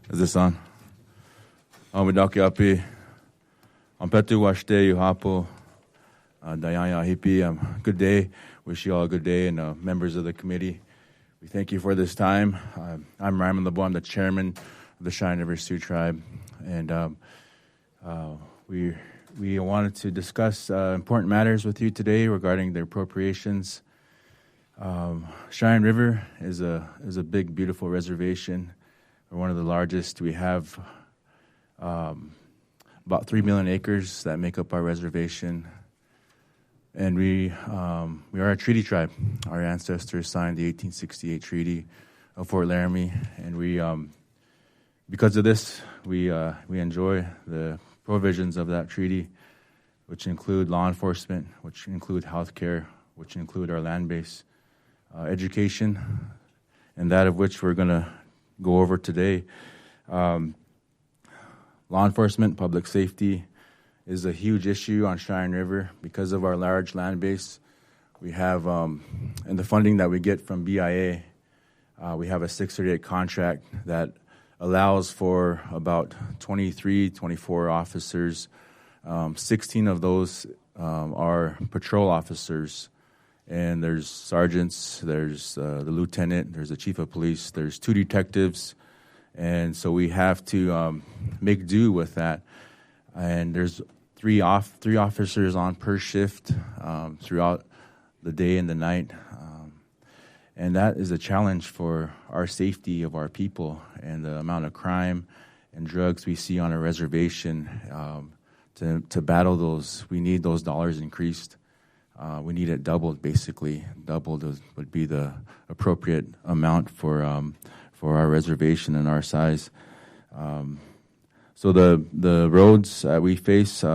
Is this on? Midaki api. Ampetu washte yuhapo. Dayaya hipi. Good day. Wish you all a good day, and members of the committee. We thank you for this time. I'm Ryman, LeBeau. I'm the chairman of the Cheyenne River Sioux Tribe, and we wanted to discuss important matters with you today regarding the appropriations. Cheyenne River is a big, beautiful reservation. We're one of the largest. We have about 3 million acres that make up our reservation, and we are a treaty tribe. Our ancestors signed the 1868 Treaty of Fort Laramie, and we because of this, we enjoy the provisions of that treaty, which include law enforcement, which include health care, which include our land base, education, and that of which we're going to go over today. Law enforcement, public safety is a huge issue on Cheyenne River because of our large land base. We have, and the funding that we get from BIA, we have a 638 contract that allows for about 23, 24 officers. 16 of those are patrol officers, and there's sergeants, there's the lieutenant, there's the chief of police, there's 2 detectives, and so we have to make do with that. And there's three officers on per shift throughout the day and the night, and that is a challenge for our safety of our people and the amount of crime and drugs we see on a reservation. To battle those, we need those dollars increased. We need it doubled, basically. Doubled would be the appropriate amount for our reservation and our size. So the roads we face,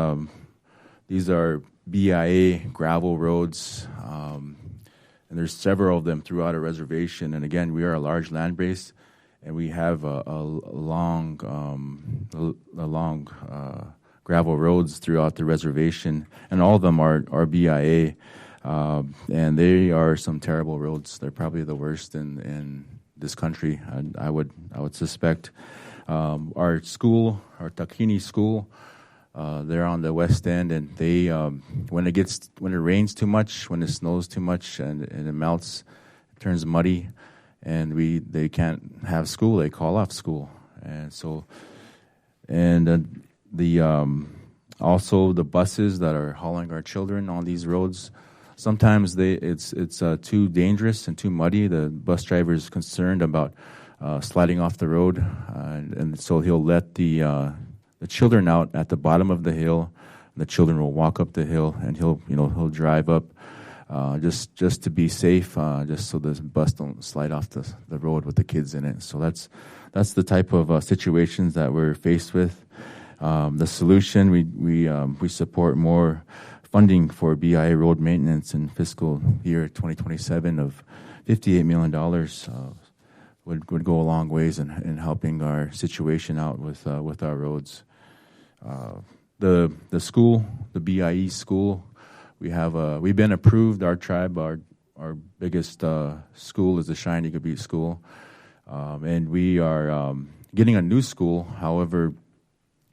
these are BIA gravel roads, and there's several of them throughout our reservation. And again, we are a large land base, and we have a long gravel roads throughout the reservation, and all of them are BIA, and they are some terrible roads. They're probably the worst in this country, I would suspect. Our school, our Tahini school, they're on the west end, and they when it rains too much, when it snows too much, and it melts, it turns muddy, and they can't have school. They call off school, and so also the buses that are hauling our children on these roads, sometimes it's too dangerous and too muddy. The bus driver is concerned about sliding off the road, and so he'll let the children out at the bottom of the hill. The children will walk up the hill, and he'll drive up just to be safe, just so the bus don't slide off the road with the kids in it. So that's the type of situations that we're faced with. The solution, we support more funding for BIA road maintenance in fiscal year 2027 of $58 million. Would go a long ways in helping our situation out with our roads. The school, the BIE school, we've been approved. Our tribe, our biggest school is the Cheyenne Eagle Butte School, and we are getting a new school. However,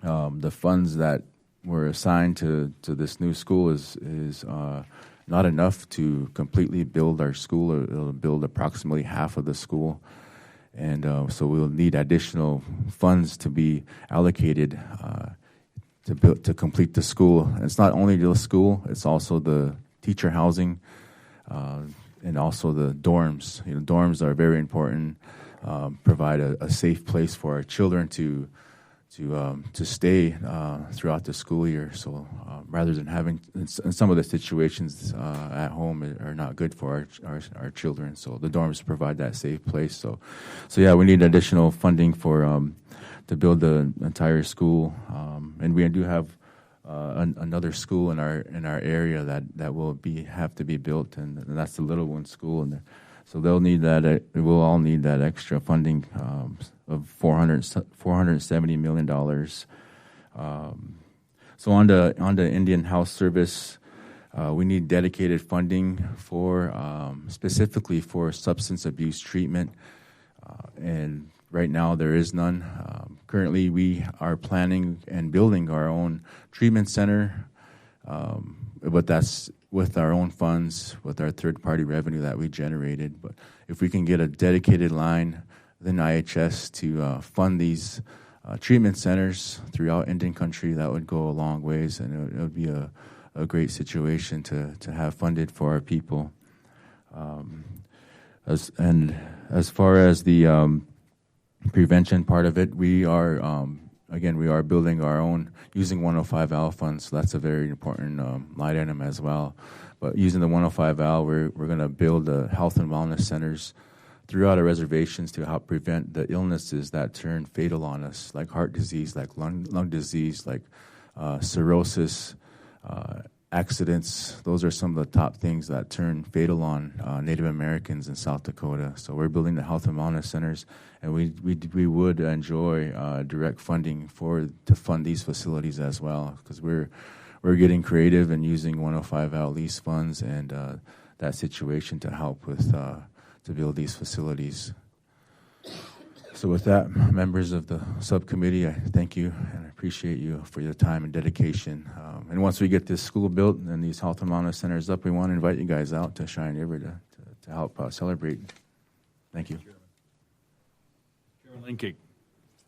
the funds that were assigned to this new school is not enough to completely build our school. It'll build approximately half of the school. And so we'll need additional funds to be allocated to complete the school. And it's not only the school; it's also the teacher housing and also the dorms. Dorms are very important. Provide a safe place for our children to stay throughout the school year. So rather than having some of the situations at home are not good for our children. So the dorms provide that safe place. So yeah, we need additional funding to build the entire school, and we do have another school in our area that will have to be built, and that's the Little One School. And so they'll need that. We'll all need that extra funding of $470 million. So on the Indian House Service, we need dedicated funding for specifically for substance abuse treatment, and right now there is none. Currently, we are planning and building our own treatment center, but that's with our own funds, with our third-party revenue that we generated. But if we can get a dedicated line within IHS to fund these treatment centers throughout Indian country, that would go a long ways, and it would be a great situation to have funded for our people. As far as the prevention part of it, we are building our own using 105L funds. So that's a very important line item as well. But using the 105L, we're going to build health and wellness centers throughout our reservations to help prevent the illnesses that turn fatal on us, like heart disease, like lung disease, like cirrhosis, accidents. Those are some of the top things that turn fatal on Native Americans in South Dakota. So we're building the health and wellness centers, and we would enjoy direct funding to fund these facilities as well, because we're getting creative and using 105L lease funds and that situation to help with to build these facilities. So with that, members of the subcommittee, I thank you and I appreciate you for your time and dedication. And once we get this school built and these health and wellness centers up, we want to invite you guys out to Cheyenne River to help celebrate. Thank you. Chairman Linking.